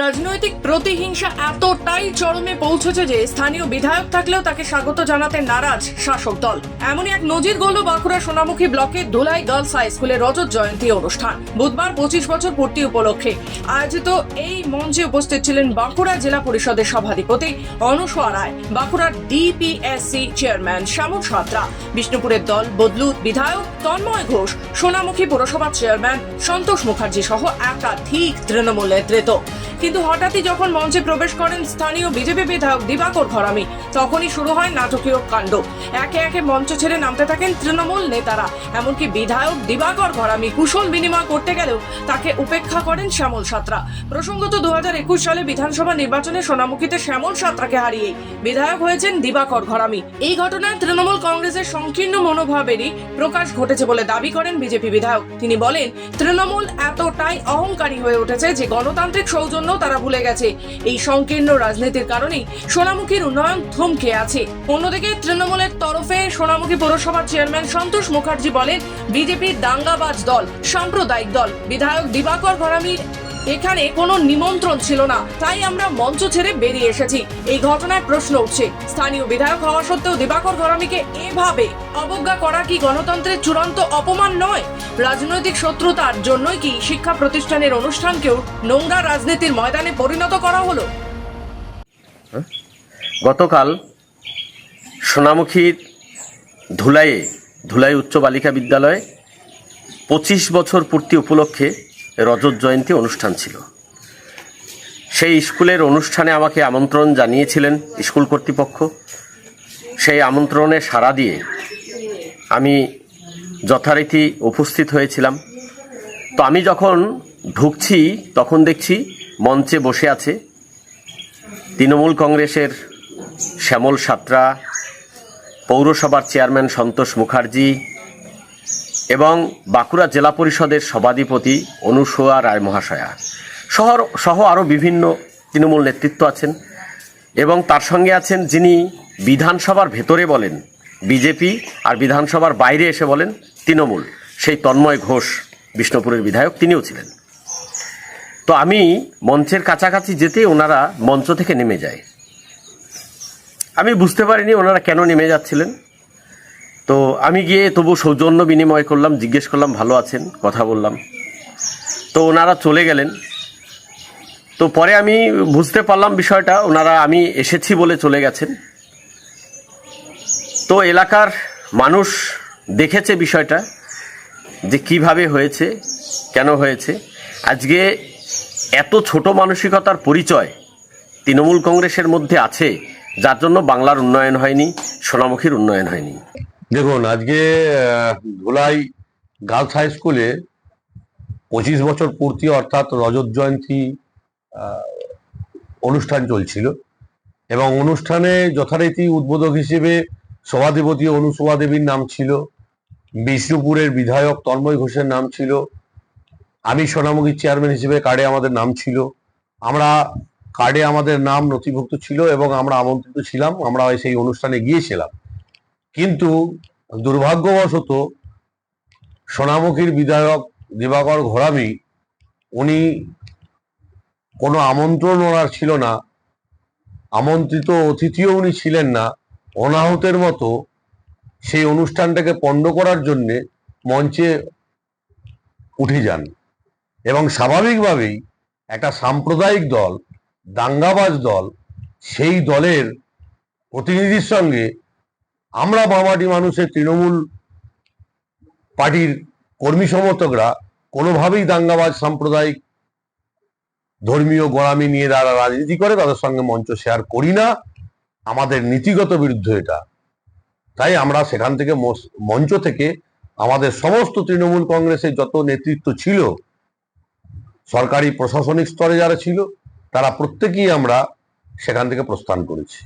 রাজনৈতিক প্রতিহিংসা এতটাই চরমে পৌঁছেছে যে স্থানীয় বিধায়ক থাকলেও তাকে স্বাগত জানাতে নারাজ শাসক দল। এমনই এক নজির গড়ল বাঁকুড়া সোনামুখী ব্লকের ধুলাই গার্লস হাই স্কুলের রজত জয়ন্তী অনুষ্ঠান। বুধবার 25 বছর পূর্তি উপলক্ষে আয়োজিত এই মঞ্চে উপস্থিত ছিলেন বাঁকুড়া জেলা পরিষদের সভাধিপতি অনুসোয়া রায়, বাঁকুড়ার ডিপিএসসি চেয়ারম্যান শ্যামল সাঁতরা, বিষ্ণুপুরের দল বদলু বিধায়ক তন্ময় ঘোষ, সোনামুখী পুরসভার চেয়ারম্যান সন্তোষ মুখার্জি সহ একাধিক তৃণমূল নেতৃত্ব। কিন্তু হঠাৎই যখন মঞ্চে প্রবেশ করেন স্থানীয় বিজেপি বিধায়ক দিবাকর ঘরামি, তখনই শুরু হয় নাটকীয় কাণ্ড। একে একে মঞ্চ ছেড়ে নামতে থাকেন তৃণমূল নেতারা। এমনকি বিধায়ক দিবাকর ঘরামি কুশল বিনিময় করতে গেলেও তাকে উপেক্ষা করেন শ্যামল সাঁতরা। প্রসঙ্গত 2021 সালে বিধানসভা নির্বাচনে সোনামুখীতে শ্যামল সাঁতরাকে হারিয়ে বিধায়ক হয়েছেন দিবাকর ঘরামি। এই ঘটনায় তৃণমূল কংগ্রেসের সংকীর্ণ মনোভাবেরই প্রকাশ ঘটেছে বলে দাবি করেন বিজেপি বিধায়ক। তিনি বলেন, তৃণমূল এতটাই অহংকারী হয়ে উঠেছে যে গণতান্ত্রিক সৌজন্য তারা ভুলে গেছে। এই সংকীর্ণ রাজনীতির কারণেই সোনামুখীর উন্নয়ন থমকে আছে। অন্যদিকে তৃণমূলের তরফে সোনামুখী পৌরসভার চেয়ারম্যান সন্তোষ মুখার্জি বলেন, বিজেপির দাঙ্গাবাজ দল, সাম্প্রদায়িক দল। বিধায়ক দিবাকর ঘরামির এখানে কোনো নিমন্ত্রণ ছিল না, তাই আমরা মঞ্চ ছেড়ে বেরিয়ে এসেছি। এই ঘটনায় প্রশ্ন উঠছে, স্থানীয় বিধায়ক হওয়া সত্ত্বেও দিবাকর ঘরামিকে এভাবে অবজ্ঞা করা কি গণতন্ত্রের চূড়ান্ত অপমান নয়? রাজনৈতিক শত্রুতার জন্যই কি শিক্ষা প্রতিষ্ঠানের অনুষ্ঠানকেও নোংরা রাজনীতির ময়দানে পরিণত করা হলো? গতকাল সোনামুখীর ধুলাই উচ্চ বালিকা বিদ্যালয়ে 25 বছর পূর্তি উপলক্ষে রজত জয়ন্তী অনুষ্ঠান ছিল। সেই স্কুলের অনুষ্ঠানে আমাকে আমন্ত্রণ জানিয়েছিলেন স্কুল কর্তৃপক্ষ। সেই আমন্ত্রণে সাড়া দিয়ে আমি যথারীতি উপস্থিত হয়েছিলাম। তো আমি যখন ঢুকছি তখন দেখছি মঞ্চে বসে আছে তৃণমূল কংগ্রেসের শ্যামল সাঁতরা, পৌরসভার চেয়ারম্যান সন্তোষ মুখার্জি এবং বাঁকুড়া জেলা পরিষদের সভাধিপতি অনুসোয়া রায় মহাশয়া সহ আরও বিভিন্ন তৃণমূল নেতৃত্ব আছেন। এবং তার সঙ্গে আছেন যিনি বিধানসভার ভেতরে বলেন বিজেপি আর বিধানসভার বাইরে এসে বলেন তৃণমূল, সেই তন্ময় ঘোষ, বিষ্ণুপুরের বিধায়ক, তিনিও ছিলেন। তো আমি মঞ্চের কাছাকাছি যেতেই ওনারা মঞ্চ থেকে নেমে যায়। আমি বুঝতে পারিনি ওনারা কেন নেমে যাচ্ছিলেন। তো আমি গিয়ে তবু সৌজন্য বিনিময় করলাম, জিজ্ঞেস করলাম ভালো আছেন, কথা বললাম। তো ওনারা চলে গেলেন। তো পরে আমি বুঝতে পারলাম বিষয়টা, ওনারা আমি এসেছি বলে চলে গেছেন। তো এলাকার মানুষ দেখেছে বিষয়টা যে কিভাবে হয়েছে, কেন হয়েছে। আজকে এত ছোট মানসিকতার পরিচয় তৃণমূল কংগ্রেসের মধ্যে আছে, যার জন্য বাংলার উন্নয়ন হয়নি, সোনামুখীর উন্নয়ন হয়নি। দেখুন, আজকে ধুলাই গার্লস হাই স্কুলে 25 বছর পূর্তি অর্থাৎ রজত জয়ন্তী অনুষ্ঠান চলছিল এবং অনুষ্ঠানে যথারীতি উদ্বোধক হিসেবে সভাধিপতি অনুসোয়া দেবীর নাম ছিল, বিষ্ণুপুরের বিধায়ক তন্ময় ঘোষের নাম ছিল, আমি সোনামুখীর চেয়ারম্যান হিসেবে কার্ডে আমাদের নাম ছিল। কার্ডে আমাদের নাম নথিভুক্ত ছিল এবং আমরা আমন্ত্রিত ছিলাম, আমরা সেই অনুষ্ঠানে গিয়েছিলাম। কিন্তু দুর্ভাগ্যবশত সোনামুখীর বিধায়ক দিবাকর ঘরামি, উনি কোনো আমন্ত্রণ ওনার ছিল না, আমন্ত্রিত অতিথিও উনি ছিলেন না। অনাহুতের মতো সেই অনুষ্ঠানটাকে পণ্ড করার জন্যে মঞ্চে উঠে যান এবং স্বাভাবিকভাবেই একটা সাম্প্রদায়িক দল, দাঙ্গাবাজ দল, সেই দলের প্রতিনিধির সঙ্গে আমরা বামাটি মানুষের তৃণমূল পার্টির কর্মী সমর্থকরা কোনোভাবেই দাঙ্গাবাজ সাম্প্রদায়িক ধর্মীয় গোড়ামি নিয়ে যারা রাজনীতি করে তাদের সঙ্গে মঞ্চ শেয়ার করি না। আমাদের নীতিগত বিরুদ্ধ এটা। তাই আমরা সেখান থেকে মঞ্চ থেকে আমাদের সমস্ত তৃণমূল কংগ্রেসের যত নেতৃত্ব ছিল, সরকারি প্রশাসনিক স্তরে যারা ছিল, তারা প্রত্যেকেই আমরা সেখান থেকে প্রস্থান করেছি।